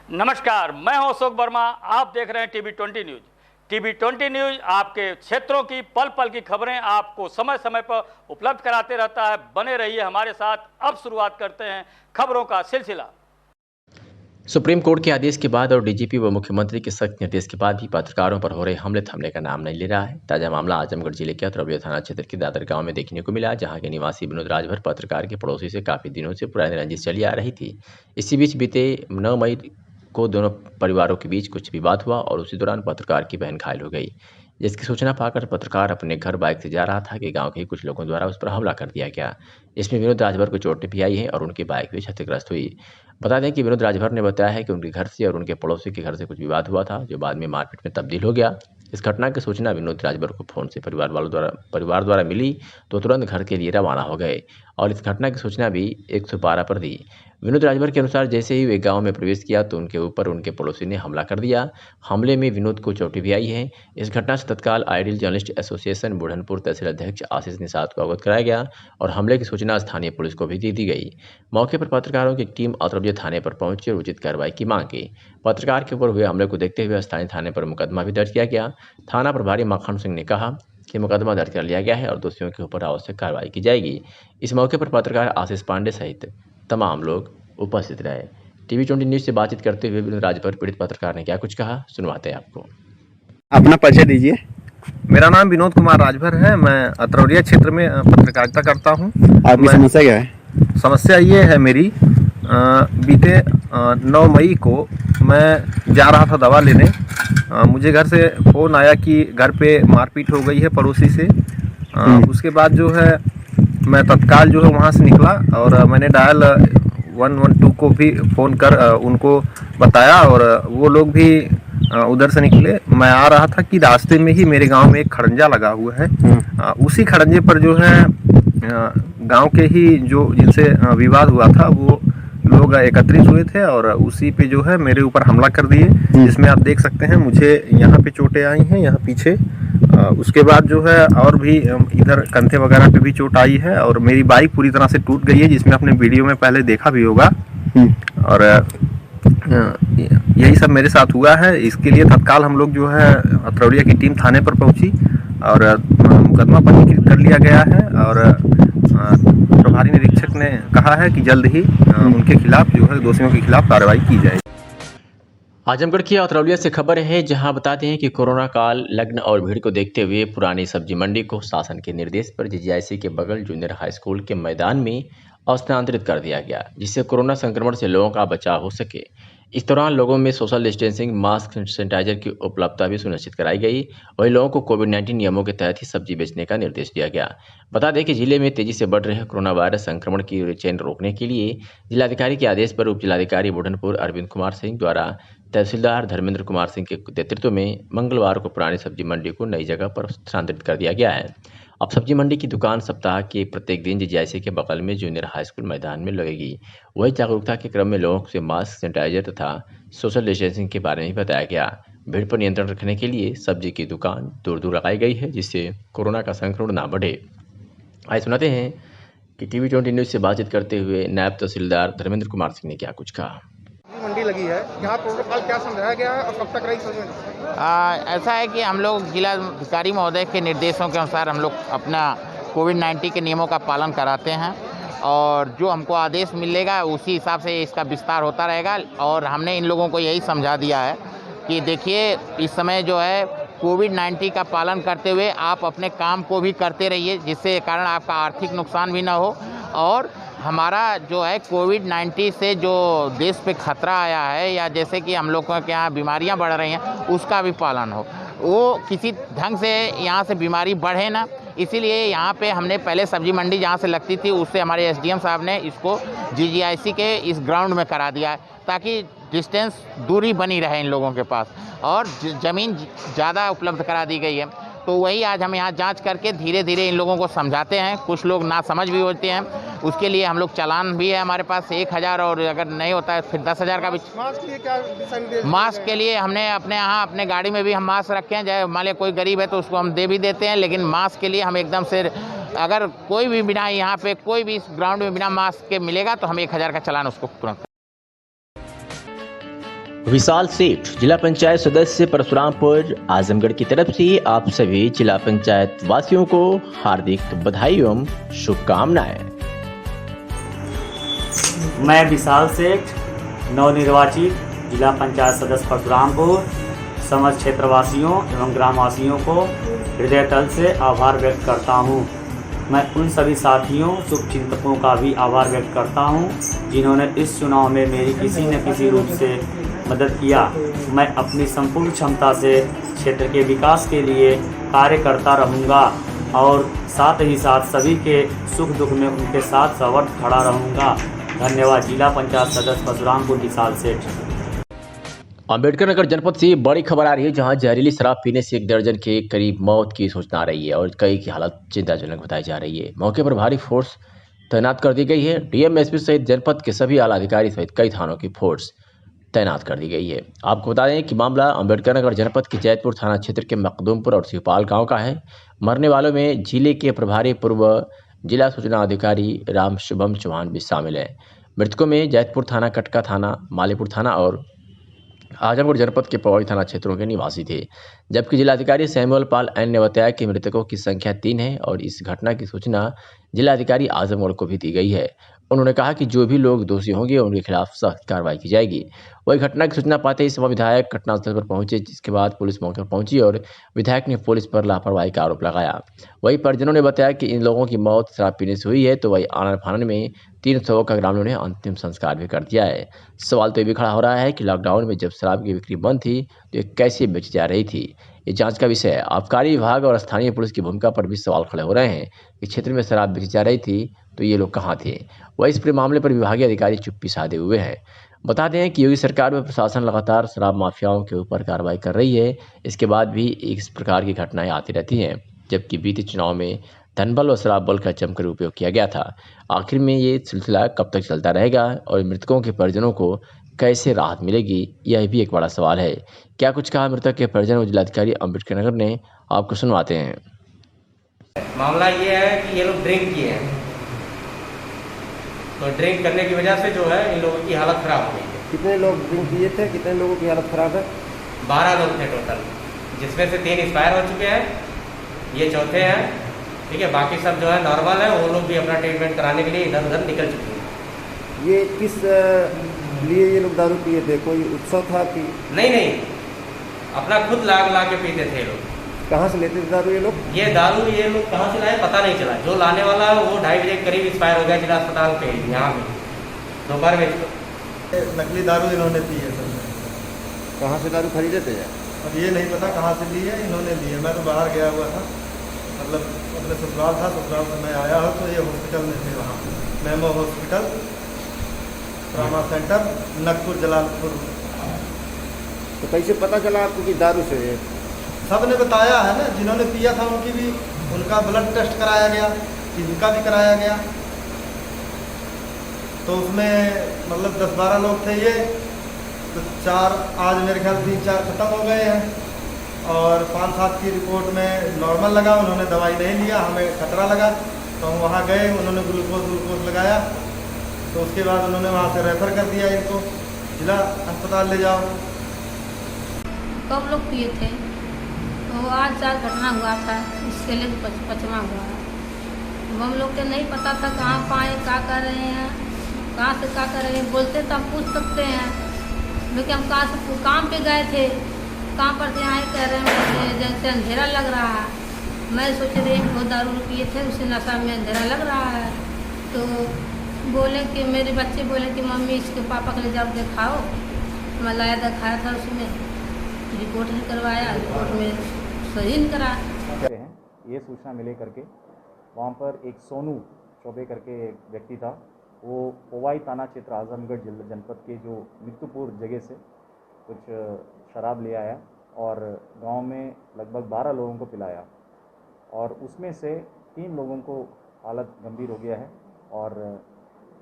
नमस्कार, मैं हूं अशोक वर्मा। आप देख रहे हैं टीवी20 न्यूज। टीवी20 न्यूज आपके क्षेत्रों की पल पल की खबरें आपको समय समय पर उपलब्ध कराते रहता है। बने रहिए हमारे साथ। अब शुरुआत करते हैं खबरों का सिलसिला। सुप्रीम कोर्ट के आदेश के बाद और डीजीपी व मुख्यमंत्री के सख्त निर्देश के बाद भी पत्रकारों पर हो रहे हमले थमने का नाम नहीं ले रहा है। ताजा मामला आजमगढ़ जिले के अतरौलिया थाना क्षेत्र के दादर गांव में देखने को मिला, जहां के निवासी विनोद राजभर पत्रकार के पड़ोसी से काफी दिनों से पुरानी रंजिश चली आ रही थी। इसी बीच बीते 9 मई को दोनों परिवारों के बीच कुछ विवाद हुआ और उसी दौरान पत्रकार की बहन घायल हो गई, जिसकी सूचना पाकर पत्रकार अपने घर बाइक से जा रहा था कि गांव के ही कुछ लोगों द्वारा उस पर हमला कर दिया गया। इसमें विनोद राजभर को चोटें भी आई हैं और उनकी बाइक भी क्षतिग्रस्त हुई। बता दें कि विनोद राजभर ने बताया है कि उनके घर से और उनके पड़ोसी के घर से कुछ विवाद हुआ था, जो बाद में मारपीट में तब्दील हो गया। इस घटना की सूचना विनोद राजभर को फोन से परिवार द्वारा मिली तो तुरंत घर के लिए रवाना हो गए और इस घटना की सूचना भी 112 पर दी। विनोद राजभर के अनुसार जैसे ही वे गांव में प्रवेश किया तो उनके ऊपर उनके पड़ोसी ने हमला कर दिया। हमले में विनोद को चोटें भी आई हैं। इस घटना से तत्काल आइडियल जर्नलिस्ट एसोसिएशन बुढ़नपुर तहसील अध्यक्ष आशीष निषाद को अवगत कराया गया और हमले की सूचना स्थानीय पुलिस को भी दे दी गई। मौके पर पत्रकारों की टीम अतरौलिया थाने पर पहुंची और उचित कार्रवाई की मांग की। पत्रकार के ऊपर हुए हमले को देखते हुए स्थानीय थाने पर मुकदमा भी दर्ज किया गया। थाना प्रभारी मक्खन सिंह ने कहा कि मुकदमा दर्ज कर लिया गया है और दोषियों के ऊपर आवश्यक कार्रवाई की जाएगी। इस मौके पर पत्रकार आशीष पांडे सहित तमाम लोग उपस्थित रहे। टीवी20 न्यूज से बातचीत करते हुए विनोद राजभर पीड़ित पत्रकार ने क्या कुछ कहा, सुनवाते हैं आपको। अपना परिचय दीजिए। मेरा नाम विनोद कुमार राजभर है। मैं अतरौलिया क्षेत्र में पत्रकारिता करता हूँ। आपकी समस्या क्या है? समस्या ये है मेरी, बीते 9 मई को मैं जा रहा था दवा लेने। मुझे घर से फ़ोन आया कि घर पे मारपीट हो गई है पड़ोसी से। उसके बाद जो है मैं तत्काल जो है वहाँ से निकला और मैंने डायल 112 को भी फ़ोन कर उनको बताया और वो लोग भी उधर से निकले। मैं आ रहा था कि रास्ते में ही मेरे गांव में एक खड़ंजा लगा हुआ है। उसी खड़ंजे पर जो है गांव के ही जो जिनसे विवाद हुआ था वो लोग एकत्रित हुए थे और उसी पे जो है मेरे ऊपर हमला कर दिए, जिसमें आप देख सकते हैं मुझे यहाँ पे चोटें आई हैं, यहाँ पीछे। उसके बाद जो है और भी इधर कंधे वगैरह पे भी चोट आई है और मेरी बाइक पूरी तरह से टूट गई है, जिसमें आपने वीडियो में पहले देखा भी होगा। और यही सब मेरे साथ हुआ है। इसके लिए तत्काल हम लोग जो है अतरौलिया की टीम थाने पर पहुंची और मुकदमा पंजीकृत कर लिया गया है और प्रभारी निरीक्षक ने कहा है कि जल्द ही उनके खिलाफ जो है दोषियों के खिलाफ कार्रवाई की जाएगी। आजमगढ़ की अतरौलिया से खबर है, जहां बताते हैं कि कोरोना काल, लग्न और भीड़ को देखते हुए पुरानी सब्जी मंडी को शासन के निर्देश पर जीजीआईसी के बगल जूनियर हाई स्कूल के मैदान में स्थानांतरित कर दिया गया, जिससे कोरोना संक्रमण से लोगों का बचाव हो सके। इस दौरान लोगों में सोशल डिस्टेंसिंग, मास्क, सैनिटाइजर की उपलब्धता भी सुनिश्चित कराई गई। वहीं लोगों को कोविड-19 नियमों के तहत ही सब्जी बेचने का निर्देश दिया गया। बता दें कि जिले में तेजी से बढ़ रहे कोरोना वायरस संक्रमण की चेन रोकने के लिए जिलाधिकारी के आदेश पर उप जिलाधिकारी बुढ़नपुर अरविंद कुमार सिंह द्वारा तहसीलदार धर्मेंद्र कुमार सिंह के नेतृत्व में मंगलवार को पुरानी सब्जी मंडी को नई जगह पर स्थानांतरित कर दिया गया है। अब सब्जी मंडी की दुकान सप्ताह के प्रत्येक दिन जीजीआईसी के बगल में जूनियर हाई स्कूल मैदान में लगेगी। वही जागरूकता के क्रम में लोगों से मास्क, सैनिटाइजर तथा सोशल डिस्टेंसिंग के बारे में बताया गया। भीड़ पर नियंत्रण रखने के लिए सब्जी की दुकान दूर दूर लगाई गई है, जिससे कोरोना का संक्रमण ना बढ़े। आइए सुनाते हैं कि टीवी20 न्यूज से बातचीत करते हुए नायब तहसीलदार धर्मेंद्र कुमार सिंह ने क्या कुछ कहा। मंडी लगी है, यहाँ प्रोटोकॉल क्या समझाया गया है और कब तक रही समझ? ऐसा है कि हम लोग जिलाधिकारी महोदय के निर्देशों के अनुसार हम लोग अपना कोविड-19 के नियमों का पालन कराते हैं और जो हमको आदेश मिलेगा उसी हिसाब से इसका विस्तार होता रहेगा। और हमने इन लोगों को यही समझा दिया है कि देखिए, इस समय जो है कोविड-19 का पालन करते हुए आप अपने काम को भी करते रहिए, जिससे कारण आपका आर्थिक नुकसान भी ना हो और हमारा जो है कोविड-19 से जो देश पे खतरा आया है या जैसे कि हम लोगों के यहाँ बीमारियाँ बढ़ रही हैं उसका भी पालन हो, वो किसी ढंग से यहाँ से बीमारी बढ़े ना। इसीलिए यहाँ पे हमने पहले सब्जी मंडी जहाँ से लगती थी उससे हमारे एसडीएम साहब ने इसको जीजीआईसी के इस ग्राउंड में करा दिया है, ताकि डिस्टेंस दूरी बनी रहे इन लोगों के पास और ज़मीन ज़्यादा उपलब्ध करा दी गई है। तो वही आज हम यहाँ जांच करके धीरे धीरे इन लोगों को समझाते हैं। कुछ लोग ना समझ भी होते हैं, उसके लिए हम लोग चालान भी है हमारे पास 1000 और अगर नहीं होता है फिर 10,000 का भी। मास्क के लिए क्या दिशा निर्देश? मास्क के लिए हमने अपने यहाँ अपने गाड़ी में भी हम मास्क रखे हैं, चाहे मान लिया कोई गरीब है तो उसको हम दे भी देते हैं, लेकिन मास्क के लिए हम एकदम से अगर कोई भी बिना यहाँ पे कोई भी इस ग्राउंड में बिना मास्क के मिलेगा तो हम 1000 का चालान उसको तुरंत। विशाल सेठ, जिला पंचायत सदस्य परशुरामपुर, आजमगढ़ की तरफ से आप सभी जिला पंचायत वासियों को हार्दिक बधाई एवं शुभकामनाएं। मैं विशाल सेठ, नवनिर्वाचित जिला पंचायत सदस्य परशुरामपुर, समस्त क्षेत्रवासियों एवं ग्रामवासियों को हृदय तल से आभार व्यक्त करता हूं। मैं उन सभी साथियों, शुभचिंतकों का भी आभार व्यक्त करता हूं, जिन्होंने इस चुनाव में मेरी किसी न किसी रूप से मदद किया। मैं अपनी संपूर्ण क्षमता से क्षेत्र के विकास के लिए कार्य करता रहूँगा और साथ ही साथ सभी के सुख दुख में उनके साथ सवर्त खड़ा रहूँगा। धन्यवाद। जिला पंचायत सदस्य परशुरामपुर विशाल सेठ। अम्बेडकर नगर जनपद से बड़ी खबर आ रही है, जहां जहरीली शराब पीने से एक दर्जन के करीब मौत की सूचना आ रही है और कई की हालत चिंताजनक बताई जा रही है। मौके पर भारी फोर्स तैनात कर दी गई है। डीएम, एसपी सहित जनपद के सभी आला अधिकारी सहित कई थानों की फोर्स तैनात कर दी गई है। आपको बता दें कि मामला अम्बेडकर नगर जनपद के जैतपुर थाना क्षेत्र के मखदूमपुर और शिवपाल गांव का है। मरने वालों में जिले के प्रभारी पूर्व जिला सूचना अधिकारी राम शुभम चौहान भी शामिल है। मृतकों में जैतपुर थाना, कटका थाना, मालीपुर थाना और आजमगढ़ जनपद के पौड़ी थाना क्षेत्रों के निवासी थे। जबकि जिलाधिकारी सैमुअल पाल एन ने बताया कि मृतकों की संख्या 3 है और इस घटना की सूचना जिलाधिकारी आजमगढ़ को भी दी गई है। उन्होंने कहा कि जो भी लोग दोषी होंगे उनके खिलाफ सख्त कार्रवाई की जाएगी। वही घटना की सूचना पाते ही सपा विधायक घटनास्थल पर पहुंचे, जिसके बाद पुलिस मौके पर पहुंची और विधायक ने पुलिस पर लापरवाही का आरोप लगाया। वही परिजनों ने बताया कि इन लोगों की मौत शराब पीने से हुई है, तो वही आनन फानन में 3 शवों का ग्रामीणों ने अंतिम संस्कार भी कर दिया है। सवाल तो ये भी खड़ा हो रहा है कि लॉकडाउन में जब शराब की बिक्री बंद थी तो ये कैसे बेची जा रही थी। ये जांच का विषय है। आबकारी विभाग और स्थानीय पुलिस की भूमिका पर भी सवाल खड़े हो रहे हैं कि क्षेत्र में शराब बेची जा रही थी तो ये लोग कहाँ थे। वही इस पूरे मामले पर विभागीय अधिकारी चुप्पी साधे हुए हैं। बता दें कि योगी सरकार व प्रशासन लगातार शराब माफियाओं के ऊपर कार्रवाई कर रही है। इसके बाद भी इस प्रकार की घटनाएं आती रहती हैं, जबकि बीते चुनाव में धनबल और शराब बल का जमकर उपयोग किया गया था। आखिर में ये सिलसिला कब तक चलता रहेगा और मृतकों के परिजनों को कैसे राहत मिलेगी, यह भी एक बड़ा सवाल है। क्या कुछ कहा मृतक के परिजन और जिलाधिकारी अम्बेडकर नगर ने, आपको सुनवाते हैं। मामला ये है कि ये लोग ड्रिंक किए हैं, तो ड्रिंक करने की वजह से जो है इन लोगों की हालत ख़राब हो गई है। कितने लोग ड्रिंक किए थे, कितने लोगों की हालत ख़राब है? 12 लोग थे टोटल, जिसमें से 3 एक्सपायर हो चुके हैं, ये चौथे हैं। ठीक है, बाकी सब जो है नॉर्मल है। वो लोग भी अपना ट्रीटमेंट कराने के लिए इधर उधर निकल चुके हैं। ये किस लिए ये लोग दारू पिए थे? कोई उत्सव था कि? नहीं, अपना खुद ला के पीते थे लोग। कहाँ से लेते थे दारू ये लोग? ये लोग कहाँ से लाए पता नहीं चला। जो लाने वाला है वो 2:30 बजे के करीब एक्सपायर हो गया जिला अस्पताल पे, यहाँ पे दोपहर में। नकली दारू इन्होंने पी है सर। कहाँ से दारू खरीदे थे? अब ये नहीं पता कहाँ से ली है, इन्होंने ली है। मैं तो बाहर गया हुआ था, मतलब अपने ससुराल था, ससुराल से मैं आया हूँ तो ये हॉस्पिटल में थे, वहाँ मेमो hospital, trauma centre, Nakpur, Jalalpur. तो कैसे पता चला आपको कि दारू से? सब ने बताया है ना, जिन्होंने पिया था उनकी भी, उनका ब्लड टेस्ट कराया गया, इनका भी कराया गया। तो उसमें मतलब 10-12 लोग थे ये, तो 4 आज मेरे ख्याल 3-4 ख़त्म हो गए हैं और 5-7 की रिपोर्ट में नॉर्मल लगा। उन्होंने दवाई नहीं लिया, हमें खतरा लगा तो हम वहाँ गए, उन्होंने ग्लूकोज लगाया, तो उसके बाद उन्होंने वहाँ से रेफ़र कर दिया, इनको जिला अस्पताल ले जाओ। कब लोग पिए थे? तो आज 4 घटना हुआ था, इसके लिए 5वां हुआ है। हम लोग को नहीं पता था कहाँ पाए, क्या कर रहे हैं, कहाँ से क्या कर रहे हैं। बोलते तो हम पूछ सकते हैं, लेकिन हम कहाँ से काम पे गए थे, कहाँ पर से आए कह रहे हैं जैसे अंधेरा लग रहा है। मैं सोच रही हूँ वो दारू पिए थे, उसी नशा में अंधेरा लग रहा है। तो बोले कि मेरे बच्चे बोले कि मम्मी इसके पापा के ले जाओ दिखाओ। मैं लाया, दिखाया था, उसमें रिपोर्ट भी करवाया, रिपोर्ट में सही नहीं करा। ये सूचना मिले करके वहाँ पर एक सोनू चौबे करके एक व्यक्ति था, वो पोवाई थाना क्षेत्र आजमगढ़ जनपद के जो मित्तुपुर जगह से कुछ शराब ले आया और गांव में लगभग 12 लोगों को पिलाया और उसमें से 3 लोगों को हालत गंभीर हो गया है और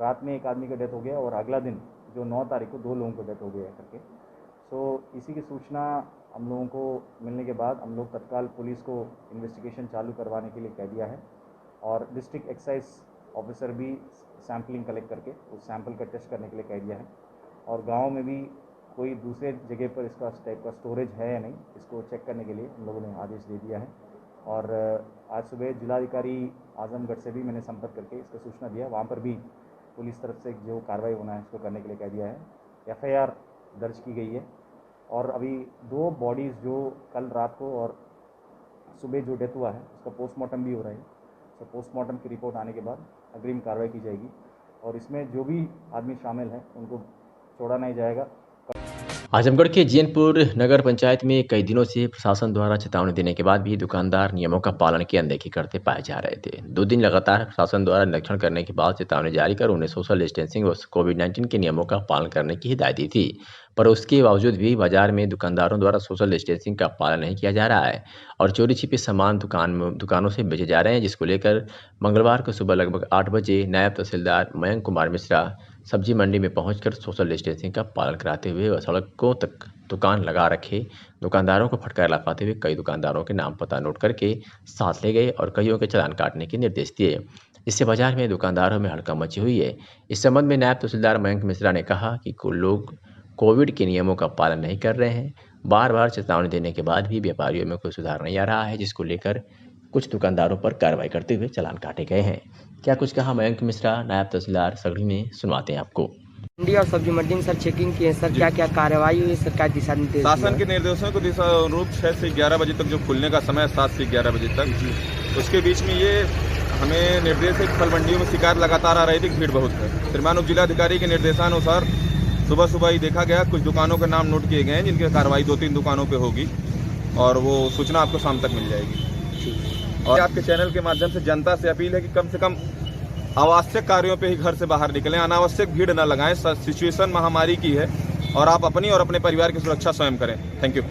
रात में एक आदमी का डेथ हो गया और अगला दिन जो 9 तारीख को 2 लोगों को डेथ हो गया है करके। सो इसी की सूचना हम लोगों को मिलने के बाद हम लोग तत्काल पुलिस को इन्वेस्टिगेशन चालू करवाने के लिए कह दिया है और डिस्ट्रिक्ट एक्साइज ऑफिसर भी सैम्पलिंग कलेक्ट करके उस सैंपल का टेस्ट करने के लिए कह दिया है और गांव में भी कोई दूसरे जगह पर इसका टाइप का स्टोरेज है या नहीं, इसको चेक करने के लिए हम लोगों ने आदेश दे दिया है। और आज सुबह जिलाधिकारी आजमगढ़ से भी मैंने संपर्क करके इसका सूचना दिया, वहाँ पर भी पुलिस तरफ से जो कार्रवाई होना है इसको करने के लिए कह दिया है। एफआईआर दर्ज की गई है और अभी 2 बॉडीज़ जो कल रात को और सुबह जो डेथ हुआ है उसका पोस्टमार्टम भी हो रहा है। तो पोस्टमार्टम की रिपोर्ट आने के बाद अग्रिम कार्रवाई की जाएगी और इसमें जो भी आदमी शामिल हैं उनको छोड़ा नहीं जाएगा। आजमगढ़ के जीनपुर नगर पंचायत में कई दिनों से प्रशासन द्वारा चेतावनी देने के बाद भी दुकानदार नियमों का पालन की अनदेखी करते पाए जा रहे थे। 2 दिन लगातार प्रशासन द्वारा निरीक्षण करने के बाद चेतावनी जारी कर उन्हें सोशल डिस्टेंसिंग और कोविड-19 के नियमों का पालन करने की हिदायत दी थी, पर उसके बावजूद भी बाजार में दुकानदारों द्वारा सोशल डिस्टेंसिंग का पालन नहीं किया जा रहा है और चोरी छिपे सामान दुकानों से बेचे जा रहे हैं, जिसको लेकर मंगलवार को सुबह लगभग 8 बजे नायब तहसीलदार मयंक कुमार मिश्रा सब्जी मंडी में पहुंचकर सोशल डिस्टेंसिंग का पालन कराते हुए सड़कों तक दुकान लगा रखे दुकानदारों को फटकार लगाते हुए कई दुकानदारों के नाम पता नोट करके साथ ले गए और कईयों के चालान काटने के निर्देश दिए। इससे बाजार में दुकानदारों में हड़कंप मची हुई है। इस संबंध में नायब तहसीलदार मयंक मिश्रा ने कहा कि कुछ लोग कोविड के नियमों का पालन नहीं कर रहे हैं। बार बार चेतावनी देने के बाद भी व्यापारियों में कोई सुधार नहीं आ रहा है, जिसको लेकर कुछ दुकानदारों पर कार्रवाई करते हुए चालान काटे गए हैं। क्या कुछ कहा मयंक मिश्रा नायब तहसीलदार सगड़ी में, सुनवाते हैं आपको। मंडी और सब्जी मंडी में सर चेकिंग की है सर, क्या क्या कार्रवाई हुई सर, क्या दिशा निर्देश? शासन के निर्देशों को दिशा अनुरूप 6 से 11 बजे तक जो खुलने का समय है 7 से 11 बजे तक, उसके बीच में ये हमें निर्देश है कि फल मंडियों में शिकायत लगातार आ रही थी, भीड़ बहुत है। श्रीमान उप जिलाधिकारी के निर्देशानुसार सुबह सुबह ही देखा गया, कुछ दुकानों के नाम नोट किए गए हैं जिनकी कार्रवाई 2-3 दुकानों पे होगी और वो सूचना आपको शाम तक मिल जाएगी। और आपके चैनल के माध्यम से जनता से अपील है कि कम से कम आवश्यक कार्यों पे ही घर से बाहर निकलें, अनावश्यक भीड़ न लगाएं। सिचुएशन महामारी की है और आप अपनी और अपने परिवार की सुरक्षा स्वयं करें। Thank you.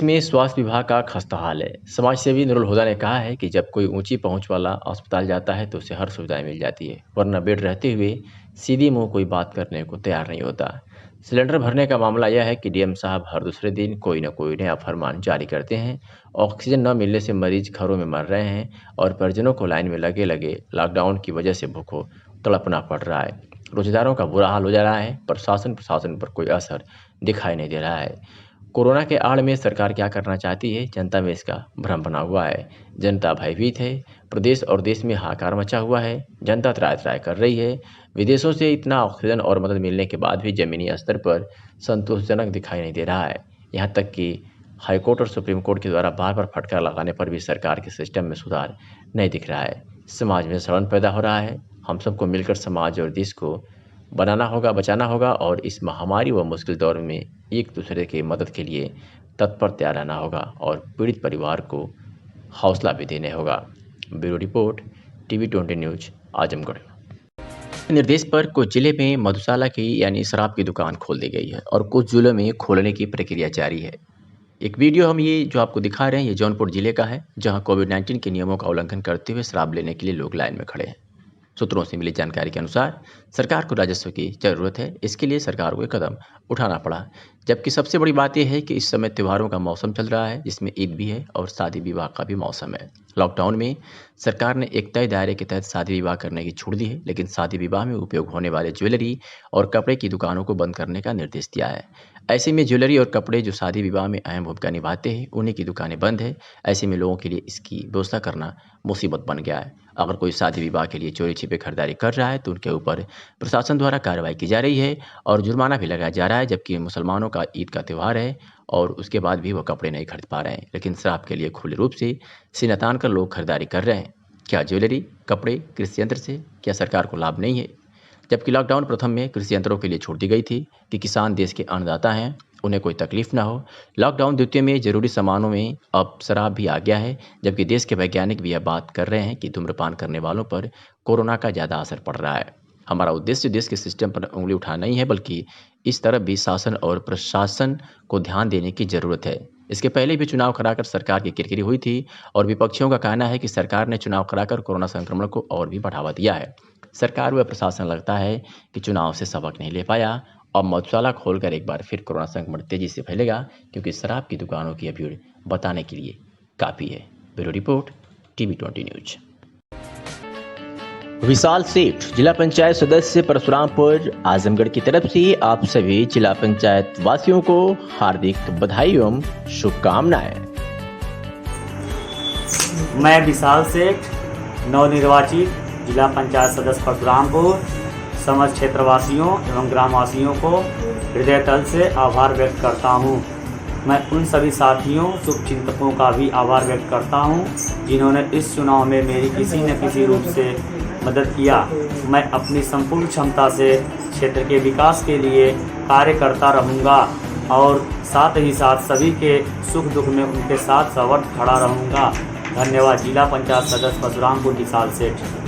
में स्वास्थ्य विभाग का खस्ता हाल है। समाज सेवी नुरुल हुदा ने कहा है कि जब कोई ऊंची पहुंच वाला अस्पताल जाता है तो उसे हर सुविधाएं मिल जाती है, वरना बेड रहते हुए सीधी मुंह कोई बात करने को तैयार नहीं होता। सिलेंडर भरने का मामला यह है कि डीएम साहब हर दूसरे दिन कोई न कोई नया फरमान जारी करते हैं। ऑक्सीजन न मिलने से मरीज घरों में मर रहे हैं और परिजनों को लाइन में लगे लगे लॉकडाउन की वजह से भूखों तड़पना पड़ रहा है। रोजेदारों का बुरा हाल हो जा रहा है, प्रशासन पर कोई असर दिखाई नहीं दे रहा है। कोरोना के आड़ में सरकार क्या करना चाहती है, जनता में इसका भ्रम बना हुआ है। जनता भयभीत है, प्रदेश और देश में हाहाकार मचा हुआ है। जनता त्राय कर रही है। विदेशों से इतना ऑक्सीजन और मदद मिलने के बाद भी जमीनी स्तर पर संतोषजनक दिखाई नहीं दे रहा है। यहाँ तक कि हाईकोर्ट और सुप्रीम कोर्ट के द्वारा बार बार फटकार लगाने पर भी सरकार के सिस्टम में सुधार नहीं दिख रहा है। समाज में सड़न पैदा हो रहा है। हम सबको मिलकर समाज और देश को बनाना होगा, बचाना होगा और इस महामारी व मुश्किल दौर में एक दूसरे की मदद के लिए तत्पर तैयार रहना होगा और पीड़ित परिवार को हौसला भी देने होगा। Bureau report, TV20 news, Azamgarh. निर्देश पर कुछ जिले में मधुशाला की यानी शराब की दुकान खोल दी गई है और कुछ जिलों में खोलने की प्रक्रिया जारी है। एक वीडियो हम ये जो आपको दिखा रहे हैं ये जौनपुर जिले का है, जहां कोविड-19 के नियमों का उल्लंघन करते हुए शराब लेने के लिए लोग लाइन में खड़े हैं। सूत्रों से मिली जानकारी के अनुसार सरकार को राजस्व की जरूरत है, इसके लिए सरकार को एक कदम उठाना पड़ा। जबकि सबसे बड़ी बात यह है कि इस समय त्योहारों का मौसम चल रहा है, जिसमें ईद भी है और शादी विवाह का भी मौसम है। लॉकडाउन में सरकार ने एक तय दायरे के तहत शादी विवाह करने की छूट दी है, लेकिन शादी विवाह में उपयोग होने वाले ज्वेलरी और कपड़े की दुकानों को बंद करने का निर्देश दिया है। ऐसे में ज्वेलरी और कपड़े जो शादी विवाह में अहम भूमिका निभाते हैं, उन्हीं की दुकानें बंद है। ऐसे में लोगों के लिए इसकी व्यवस्था करना मुसीबत बन गया है। अगर कोई शादी विवाह के लिए चोरी छिपे खरीदारी कर रहा है तो उनके ऊपर प्रशासन द्वारा कार्रवाई की जा रही है और जुर्माना भी लगाया जा रहा है। जबकि मुसलमानों का ईद का त्यौहार है और उसके बाद भी वो कपड़े नहीं खरीद पा रहे हैं, लेकिन शराब के लिए खुले रूप से सीना तान कर लोग खरीदारी कर रहे हैं। क्या ज्वेलरी, कपड़े, कृषि यंत्र से क्या सरकार को लाभ नहीं है? जबकि लॉकडाउन प्रथम में कृषि यंत्रों के लिए छूट दी गई थी कि किसान देश के अन्नदाता हैं, उन्हें कोई तकलीफ ना हो। लॉकडाउन द्वितीय में जरूरी सामानों में अब शराब भी आ गया है, जबकि देश के वैज्ञानिक भी यह बात कर रहे हैं कि धूम्रपान करने वालों पर कोरोना का ज़्यादा असर पड़ रहा है। हमारा उद्देश्य देश के सिस्टम पर उंगली उठाना नहीं है, बल्कि इस तरफ भी शासन और प्रशासन को ध्यान देने की ज़रूरत है। इसके पहले भी चुनाव कराकर सरकार की किरकिरी हुई थी और विपक्षियों का कहना है कि सरकार ने चुनाव कराकर कोरोना संक्रमण को और भी बढ़ावा दिया है। सरकार व प्रशासन लगता है कि चुनाव से सबक नहीं ले पाया। अब मधुशाला खोलकर एक बार फिर कोरोना संक्रमण तेजी से फैलेगा, क्योंकि शराब की दुकानों की भीड़ बताने के लिए काफ़ी है। Bureau report, TV20 news. विशाल सेठ, जिला पंचायत सदस्य परशुरामपुर आजमगढ़ की तरफ से आप सभी जिला पंचायत वासियों को हार्दिक बधाई एवं शुभकामनाएं। मैं विशाल सेठ, नवनिर्वाचित जिला पंचायत सदस्य परशुरामपुर, समस्त क्षेत्रवासियों एवं ग्रामवासियों को हृदय तल से आभार व्यक्त करता हूं। मैं उन सभी साथियों शुभचिंतकों का भी आभार व्यक्त करता हूं जिन्होंने इस चुनाव में मेरी किसी न किसी रूप से मदद किया। मैं अपनी संपूर्ण क्षमता से क्षेत्र के विकास के लिए कार्य करता रहूँगा और साथ ही साथ सभी के सुख दुख में उनके साथ सवर्त खड़ा रहूँगा। धन्यवाद। जिला पंचायत सदस्य परशुरामपुर विशाल सेठ।